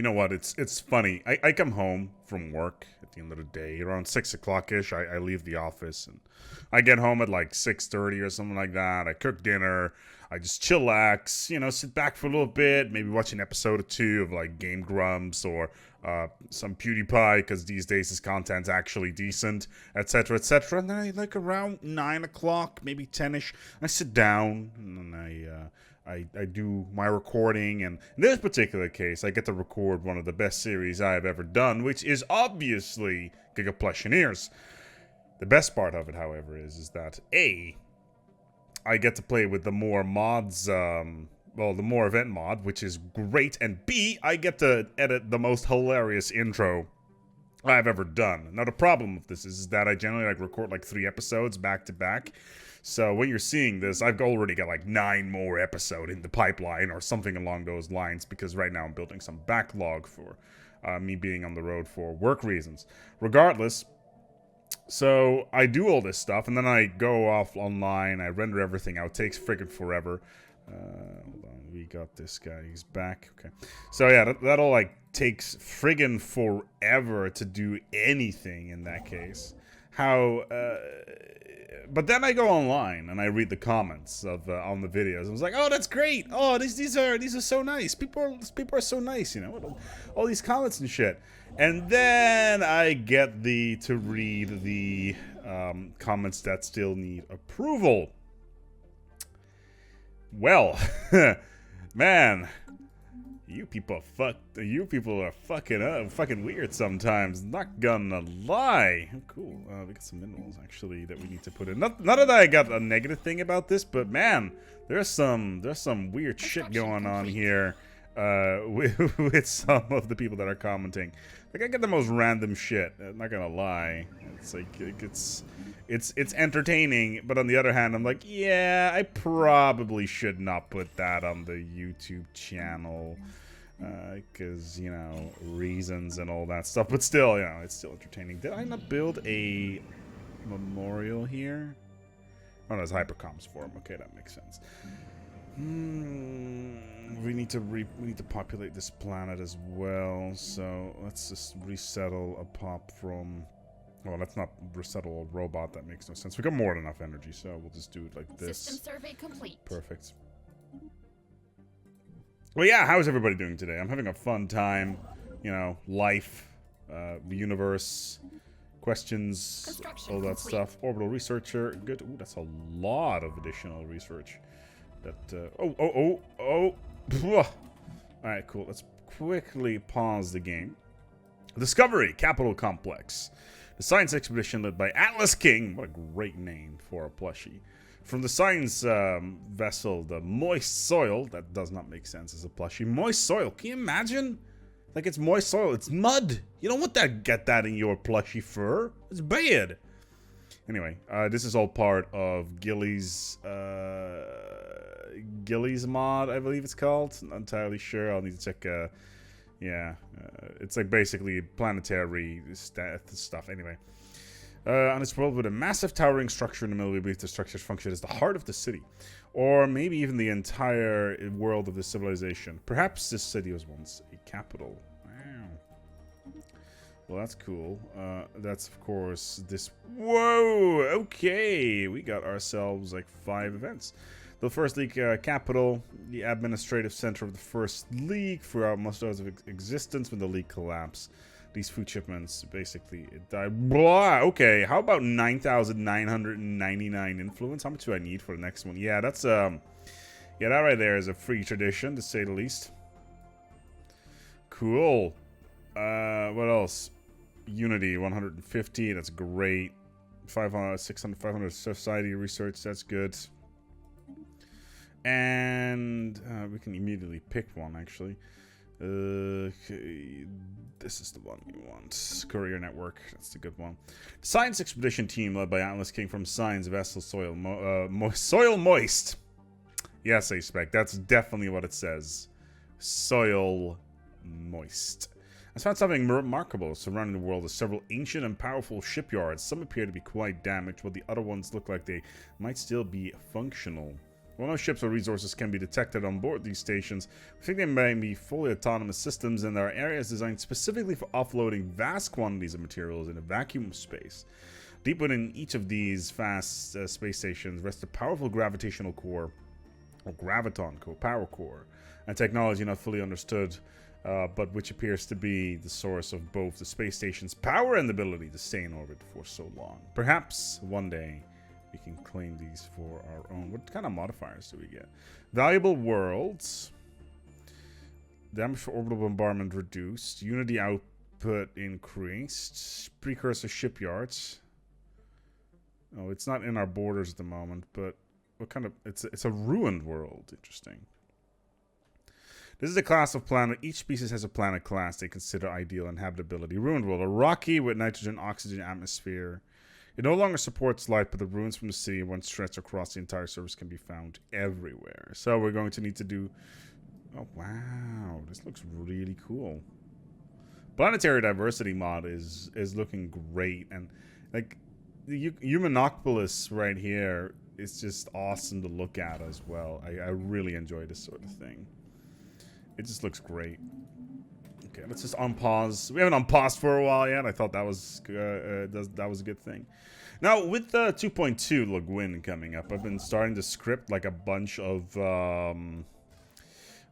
You know what? It's funny. I come home from work at the end of the day around 6 o'clock ish. I leave the office and I get home at like 6:30 or something like that. I cook dinner. I just chillax, sit back for a little bit, maybe watch an episode or two of like Game Grumps or some PewDiePie, because these days his content's actually decent, etc., etc. And then I, like, around 9 o'clock, maybe 10ish, I sit down and then I do my recording, and in this particular case, I get to record one of the best series I have ever done, which is obviously Giga-Plush-Engineers. The best part of it, however, is that I get to play with the more mods, the more event mod, which is great, and B, I get to edit the most hilarious intro I've ever done. Now, the problem with this is that I generally record 3 episodes back to back. So when you're seeing this, I've already got 9 more episodes in the pipeline or something along those lines, because right now I'm building some backlog for me being on the road for work reasons. Regardless, so I do all this stuff, and then I go off online, I render everything out. It takes friggin' forever. Hold on, we got this guy, he's back. Okay, so yeah, that all takes friggin' forever to do anything in that case. But then I go online and I read the comments of on the videos. I was like, oh, that's great. Oh, these are so nice. People are so nice, all these comments and shit. And then I get to read the comments that still need approval. Well, man, you people are fucking weird sometimes. Not gonna lie. Oh, cool. We got some minerals actually that we need to put in. Not that I got a negative thing about this, but man, there's some weird shit going on here with some of the people that are commenting. I get the most random shit. I'm not gonna lie. It's entertaining, but on the other hand, I'm like, yeah, I probably should not put that on the YouTube channel. Because, reasons and all that stuff. But still, it's still entertaining. Did I not build a memorial here? Oh, no, it's Hypercom's form. Okay, that makes sense. We need to populate this planet as well. So let's just resettle a pop from... Well, let's not resettle a robot. That makes no sense. We got more than enough energy, so we'll just do it like this. System survey complete. Perfect. Well, yeah, how's everybody doing today? I'm having a fun time. Life, the universe, questions, all that stuff. Orbital researcher, good. Ooh, that's a lot of additional research. All right, cool. Let's quickly pause the game. Discovery, Capital Complex. The science expedition led by Atlas King. What a great name for a plushie. From the science vessel, the Moist Soil. That does not make sense as a plushie. Moist Soil. Can you imagine? It's moist soil. It's mud. You don't want that. Get that in your plushie fur. It's bad. Anyway, this is all part of Gilly's mod, I believe it's called. Not entirely sure. I'll need to check. It's basically planetary stuff. Anyway. On this world with a massive towering structure in the middle, we believe the structures function as the heart of the city. Or maybe even the entire world of the civilization. Perhaps this city was once a capital. Wow. Well, that's cool. That's, of course, this... Whoa! Okay! We got ourselves, 5 events. The First League capital, the administrative center of the First League throughout most of its existence when the League collapsed. These food shipments basically died. Blah. Okay, how about 9,999 influence? How much do I need for the next one? Yeah, that's that right there is a free tradition, to say the least. Cool. What else? Unity 150. That's great. 500 society research. That's good. And we can immediately pick one actually. Okay, this is the one we want. Courier Network, that's the good one. The Science Expedition team led by Atlas King from Science Vessel Soil Moist. Yes, ASpec, that's definitely what it says. Soil Moist. I found something remarkable surrounding the world of several ancient and powerful shipyards. Some appear to be quite damaged, while the other ones look like they might still be functional. While no ships or resources can be detected on board these stations, we think they may be fully autonomous systems, and there are areas designed specifically for offloading vast quantities of materials in a vacuum of space. Deep within each of these vast space stations rests a powerful gravitational core, or graviton core, power core, and technology not fully understood, but which appears to be the source of both the space station's power and the ability to stay in orbit for so long. Perhaps one day we can claim these for our own. What kind of modifiers do we get? Valuable worlds. Damage for orbital bombardment reduced. Unity output increased. Precursor shipyards. Oh, it's not in our borders at the moment, but what kind of... It's a ruined world. Interesting. This is a class of planet. Each species has a planet class they consider ideal inhabitability. Ruined world. A rocky with nitrogen, oxygen atmosphere. It no longer supports life, but the ruins from the city, once stretched across the entire surface, can be found everywhere. So we're going to need to do... Oh, wow. This looks really cool. Planetary diversity mod is looking great. And, like, the Humanopolis right here is just awesome to look at as well. I really enjoy this sort of thing. It just looks great. Okay, let's just unpause. We haven't unpaused for a while yet. I thought that was that was a good thing. Now, with the 2.2 Le Guin coming up, I've been starting to script like a bunch of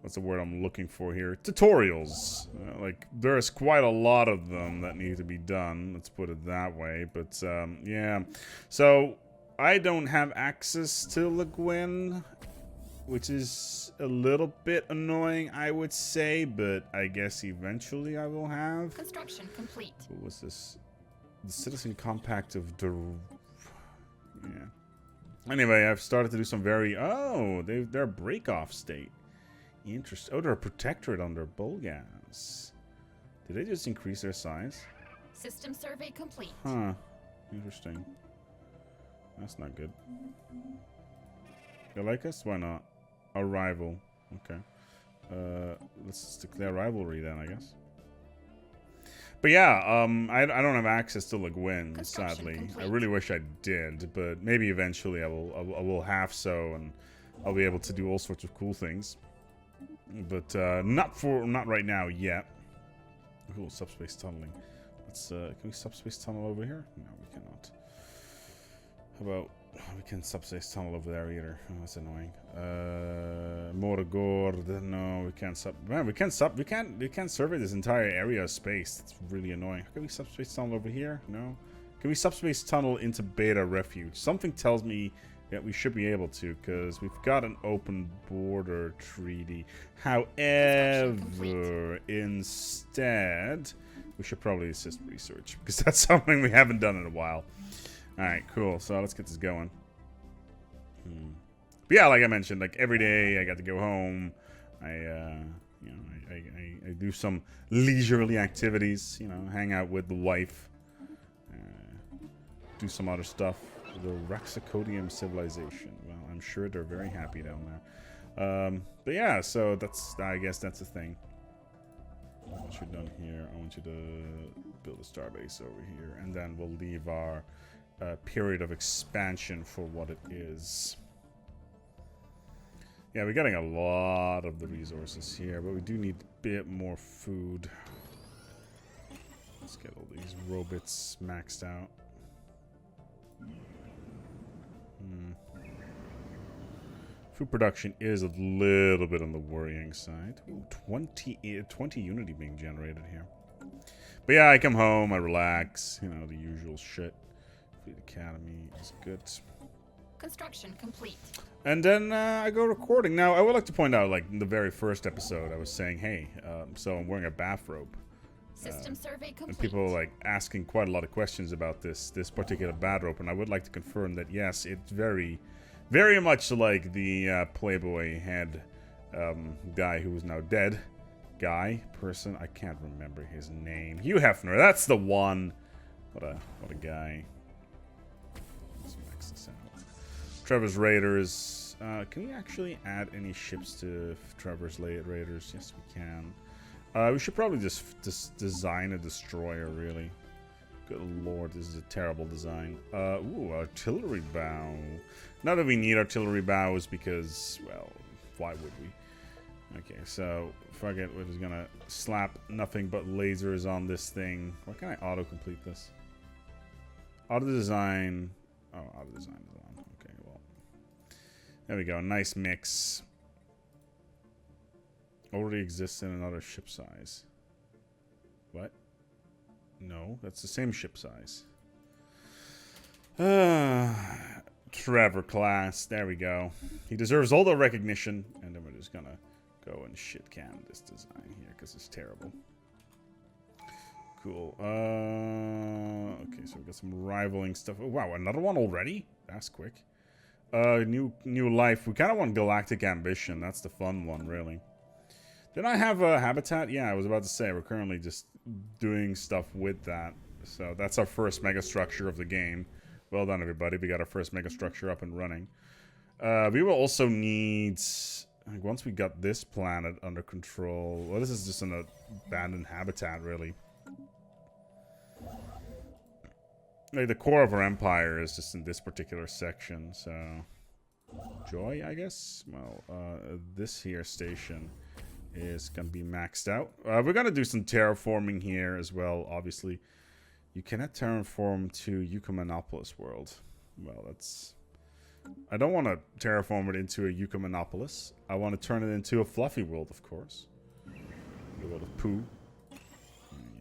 what's the word I'm looking for here? Tutorials. Like, there's quite a lot of them that need to be done. Let's put it that way. But yeah, so I don't have access to Le Guin, which is a little bit annoying, I would say, but I guess eventually I will have. Construction complete. What was this? The Citizen Compact of the... Yeah. Anyway, I've started to do some very... Oh, they're a break-off state. Interesting. Oh, they're a protectorate under Bulgas. Did they just increase their size? System survey complete. Huh. Interesting. That's not good. You like us? Why not? A rival. Okay. Let's just declare rivalry then, I guess. But yeah, I don't have access to Le Guin, sadly. Complete. I really wish I did, but maybe eventually I will have so, and I'll be able to do all sorts of cool things. But not right now yet. Cool, subspace tunneling. Let's can we subspace tunnel over here? No, we cannot. How about we can subspace tunnel over there either? Oh, that's annoying. Morgord, no, we can't we can't survey this entire area of space. It's really annoying. Can we subspace tunnel over here? No. Can we subspace tunnel into Beta Refuge? Something tells me that we should be able to, because we've got an open border treaty. However, instead, we should probably assist research, because that's something we haven't done in a while. Alright, cool. So let's get this going. But yeah, like I mentioned, like every day I got to go home. I do some leisurely activities, you know, hang out with the wife. Do some other stuff. The Raxacodium civilization. Well, I'm sure they're very happy down there. But yeah, so I guess that's the thing. Once you're done here, I want you to build a starbase over here, and then we'll leave our period of expansion for what it is. Yeah, we're getting a lot of the resources here, but we do need a bit more food. Let's get all these robots maxed out. Food production is a little bit on the worrying side. Ooh, 20 Unity being generated here. But yeah, I come home, I relax, you know, the usual shit. Fleet Academy is good. Construction complete. And then I go recording. Now, I would like to point out, like, in the very first episode, I was saying, hey, so I'm wearing a bathrobe. System survey complete. And people like asking quite a lot of questions about this particular bathrobe, and I would like to confirm that, yes, it's very, very much like the Playboy head guy who is now dead. Person, I can't remember his name. Hugh Hefner, that's the one. What a guy. Let's max this out. Trevor's Raiders. Can we actually add any ships to Trevor's Raiders? Yes, we can. We should probably just design a destroyer, really. Good lord, this is a terrible design. Ooh, artillery bow. Not that we need artillery bows because, well, why would we? Okay, so fuck it, we're just gonna slap nothing but lasers on this thing. Why can't I auto-complete this? Auto-design. Oh, auto-design is on. Okay, well. There we go, nice mix. Already exists in another ship size. What? No, that's the same ship size. Trevor class. There we go. He deserves all the recognition. And then we're just gonna go and shit can this design here because it's terrible. Cool. Okay, so we got some rivaling stuff. Oh, wow, another one already? That's quick. New life. We kind of want galactic ambition. That's the fun one, really. Did I have a habitat? Yeah, I was about to say we're currently just doing stuff with that. So that's our first megastructure of the game. Well done, everybody. We got our first megastructure up and running. We will also need, like, once we got this planet under control. Well, this is just an abandoned habitat, really. Like, the core of our empire is just in this particular section. So, joy, I guess. Well, this here station is gonna be maxed out. We're gonna do some terraforming here as well, obviously. You cannot terraform to Eucomanopolis world. Well, that's... I don't want to terraform it into a Eucomanopolis. I want to turn it into a fluffy world, of course. The world of poo.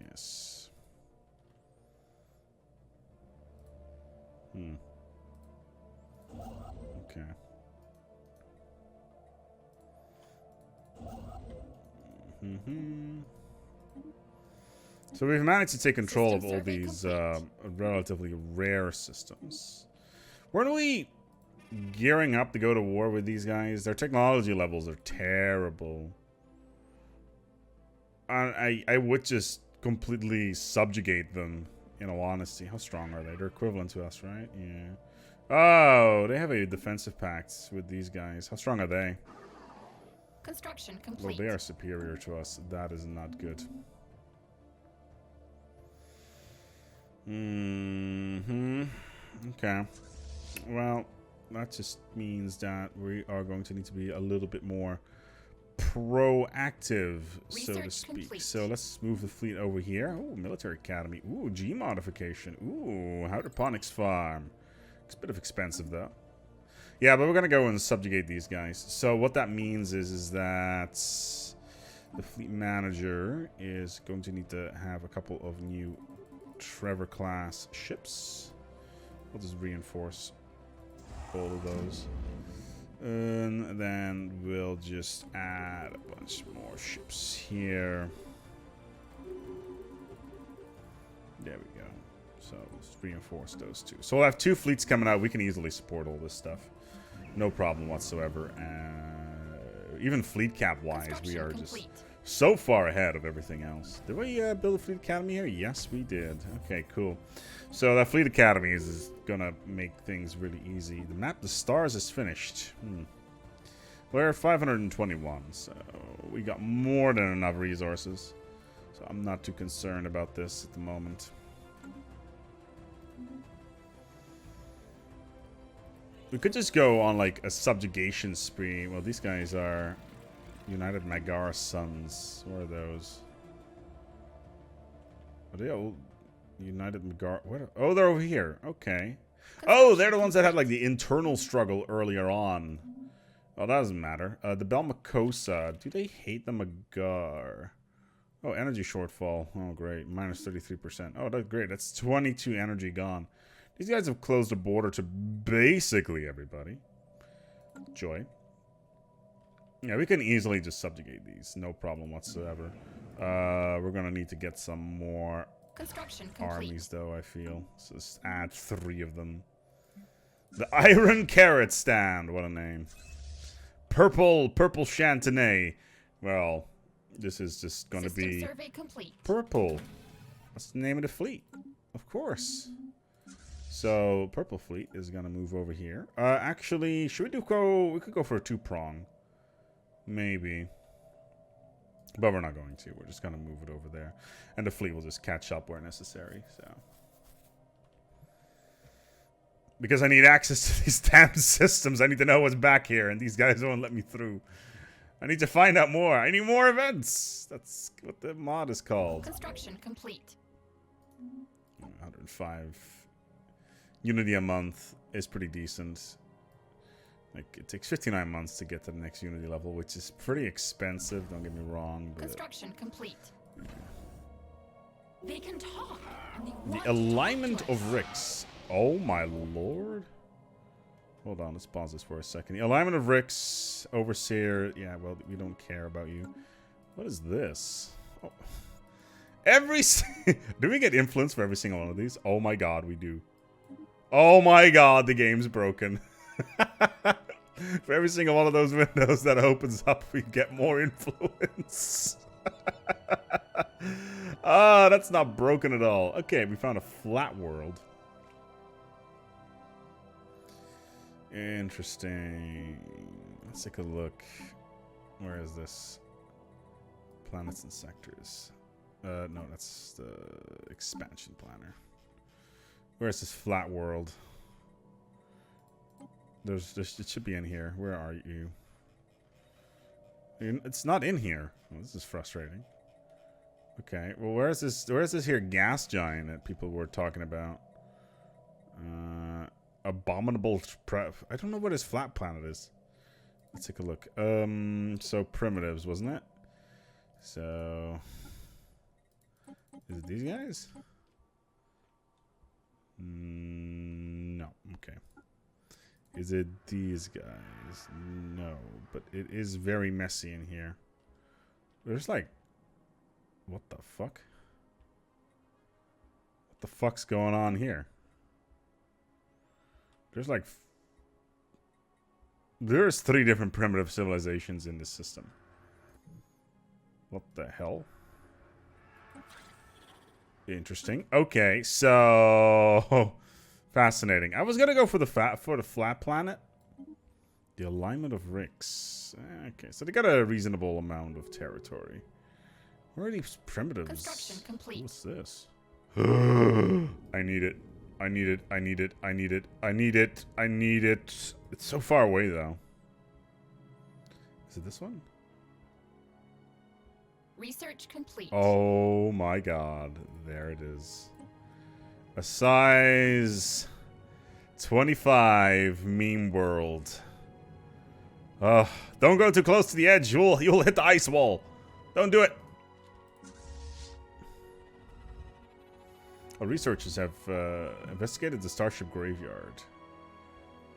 Yes. Okay. So we've managed to take control of all these relatively rare systems. Weren't we gearing up to go to war with these guys? Their technology levels are terrible. I would just completely subjugate them, in all honesty. How strong are they? They're equivalent to us, right? Yeah. Oh, they have a defensive pact with these guys. How strong are they? Construction complete. Well, they are superior to us. That is not good. Okay. Well, that just means that we are going to need to be a little bit more proactive, so to speak. Complete. So let's move the fleet over here. Oh, military academy. Ooh, G modification. Ooh, hydroponics farm. It's a bit of expensive though. Yeah, but we're gonna go and subjugate these guys. So what that means is that the fleet manager is going to need to have a couple of new Trevor class ships. We'll just reinforce all of those. And then we'll just add a bunch more ships here. There we go. So let's reinforce those two. So we'll have two fleets coming out. We can easily support all this stuff. No problem whatsoever. Even fleet cap wise, we are just so far ahead of everything else. Did we build a fleet academy here? Yes, we did. Okay, cool. So that fleet academy is gonna make things really easy. The map, the stars, is finished. We're 521, so we got more than enough resources. So I'm not too concerned about this at the moment. We could just go on like a subjugation spree. Well, these guys are United Magar Sons. What are those? Are they all United Magar? What? Oh, they're over here. Okay. Oh, they're the ones that had like the internal struggle earlier on. Oh, that doesn't matter. The Belmacosa. Do they hate the Magar? Oh, energy shortfall. Oh, great. Minus 33%. Oh, that's great. That's 22 energy gone. These guys have closed the border to basically everybody. Joy. Yeah, we can easily just subjugate these. No problem whatsoever. We're going to need to get some more armies, though, I feel. So just add 3 of them. The Iron Carrot Stand. What a name. Purple Chantenay. Well, this is just going to be purple. That's the name of the fleet. Of course. So, Purple Fleet is going to move over here. Actually, should we we could go for a 2-prong. Maybe. But we're not going to. We're just going to move it over there. And the fleet will just catch up where necessary. So, Because I need access to these damn systems. I need to know what's back here, and these guys won't let me through. I need to find out more. I need more events. That's what the mod is called. Construction complete. 105 Unity a month is pretty decent. Like, it takes 59 months to get to the next Unity level, which is pretty expensive, don't get me wrong. But Construction complete. They can talk. And they the want to alignment talk to us. of Ricks. Oh my lord. Hold on, let's pause this for a second. The alignment of Ricks, Overseer. Yeah, well, we don't care about you. What is this? Oh. Do we get influence for every single one of these? Oh my god, we do. Oh my god, the game's broken. For every single one of those windows that opens up, we get more influence. Ah, that's not broken at all. Okay, we found a flat world. Interesting. Let's take a look. Where is this? Planets and sectors. No, that's the expansion planner. Where's this flat world? It should be in here. Where are you? It's not in here. Well, this is frustrating. Okay, well, where's this here gas giant that people were talking about? Abominable I don't know what his flat planet is. Let's take a look. So primitives, wasn't it? So is it these guys? No. Okay. Is it these guys? No, but it is very messy in here. There's like, what the fuck? What the fuck's going on here? There's like, there's 3 different primitive civilizations in this system. What the hell? Interesting. Okay, so fascinating. I was gonna go for the flat planet. The alignment of Ricks. Okay, so they got a reasonable amount of territory. Where are these primitives? Construction complete. What's this? I need it. I need it. I need it. I need it. I need it. I need it. It's so far away, though. Is it this one? Research complete. Oh my god. There it is. A size 25 meme world. Don't go too close to the edge. You'll hit the ice wall. Don't do it. Our researchers have investigated the Starship graveyard.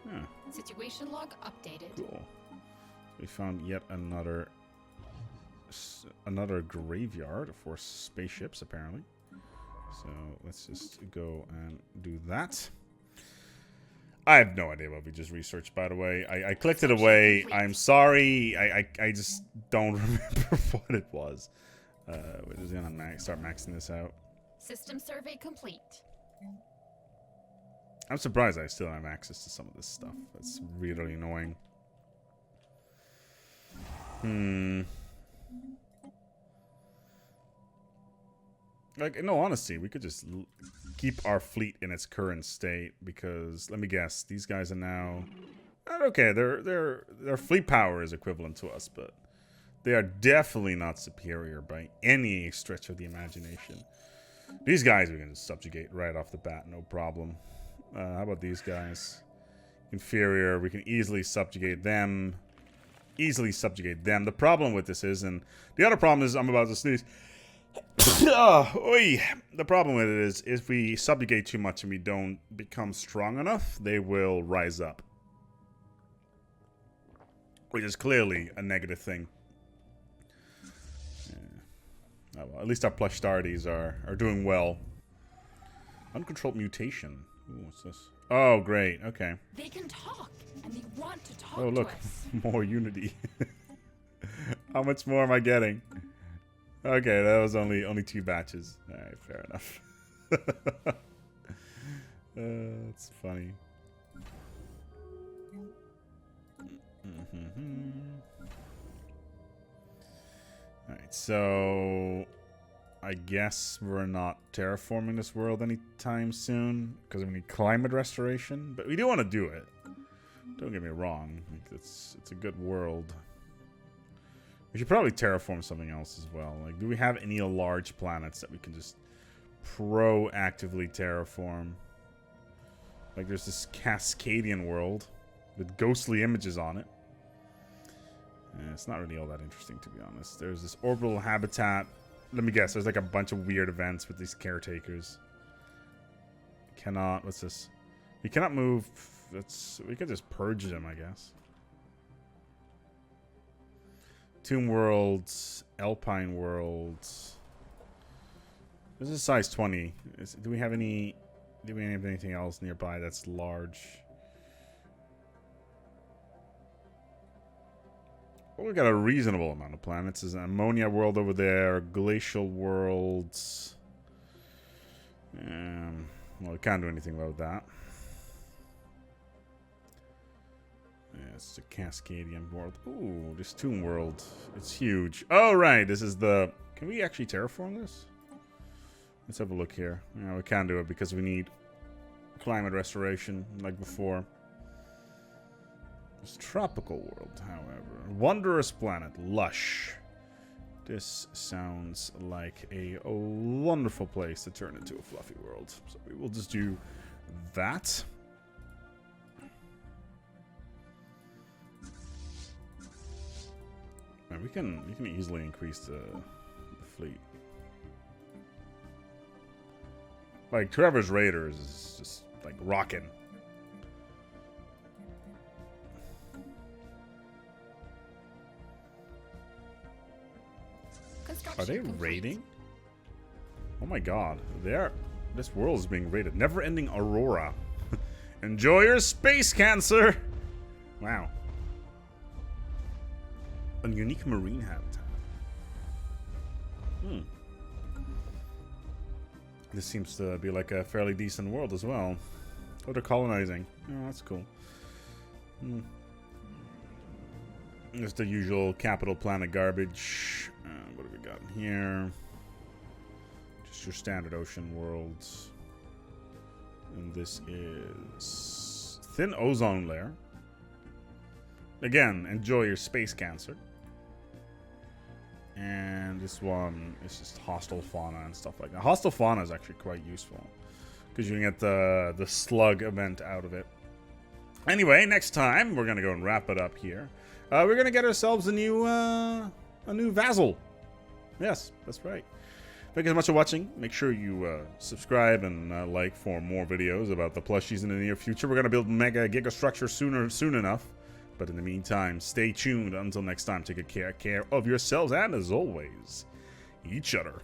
Huh. Situation log updated. Cool. We found yet another graveyard for spaceships, apparently. So let's just go and do that. I have no idea what we just researched, by the way. I clicked it away. I'm sorry. I just don't remember what it was. We're just gonna start maxing this out. System survey complete. I'm surprised I still have access to some of this stuff. That's really annoying. Like, in all honesty, we could just keep our fleet in its current state because, let me guess, these guys are now okay. Their fleet power is equivalent to us, but they are definitely not superior by any stretch of the imagination. These guys we can subjugate right off the bat, no problem. How about these guys? Inferior, we can easily subjugate them. The problem with this is, and the other problem is, I'm about to sneeze. The problem with it is, if we subjugate too much and we don't become strong enough, they will rise up. Which is clearly a negative thing. Oh, well, at least our plush starties are doing well. Uncontrolled mutation. Ooh, what's this? Oh, great. Okay. They can talk, and they want to talk Oh, look. to us. More Unity. How much more am I getting? Okay, that was only 2 batches. Alright, fair enough. That's funny. Alright, so I guess we're not terraforming this world anytime soon because we need climate restoration, but we do want to do it. Don't get me wrong. Like, it's a good world. We should probably terraform something else as well. Like, do we have any large planets that we can just proactively terraform? Like, there's this Cascadian world with ghostly images on it. It's not really all that interesting, to be honest. There's this orbital habitat. Let me guess. There's like a bunch of weird events with these caretakers. Cannot. What's this? We cannot move. We could just purge them, I guess. Tomb worlds, Alpine worlds. This is size 20. Do we have any? Do we have anything else nearby that's large? Well, we got a reasonable amount of planets. There's an ammonia world over there, glacial worlds. Well, we can't do anything about that. Yeah, it's a Cascadian world. Ooh, this tomb world. It's huge. Oh, right. This is the... Can we actually terraform this? Let's have a look here. No, we can't do it because we need climate restoration like before. This tropical world, however. Wondrous planet, lush. This sounds like a wonderful place to turn into a fluffy world. So we will just do that. And we can easily increase the fleet. Like Trevor's Raiders is just like rocking. Are they raiding? Oh my god. This world is being raided. Never-ending Aurora. Enjoy your space cancer! Wow. A unique marine habitat. This seems to be like a fairly decent world as well. Oh, they're colonizing. Oh, that's cool. Just the usual capital planet garbage. What have we got here? Just your standard ocean worlds. And this is thin ozone layer. Again, enjoy your space cancer. And this one is just hostile fauna and stuff like that. Hostile fauna is actually quite useful because you can get the slug event out of it. Anyway, next time we're gonna go and wrap it up here. We're gonna get ourselves a new vassal. Yes, that's right. Thank you so much for watching. Make sure you subscribe and like for more videos about the plushies in the near future. We're gonna build mega gigastructure soon enough. But in the meantime, stay tuned. Until next time, take care of yourselves and, as always, each other.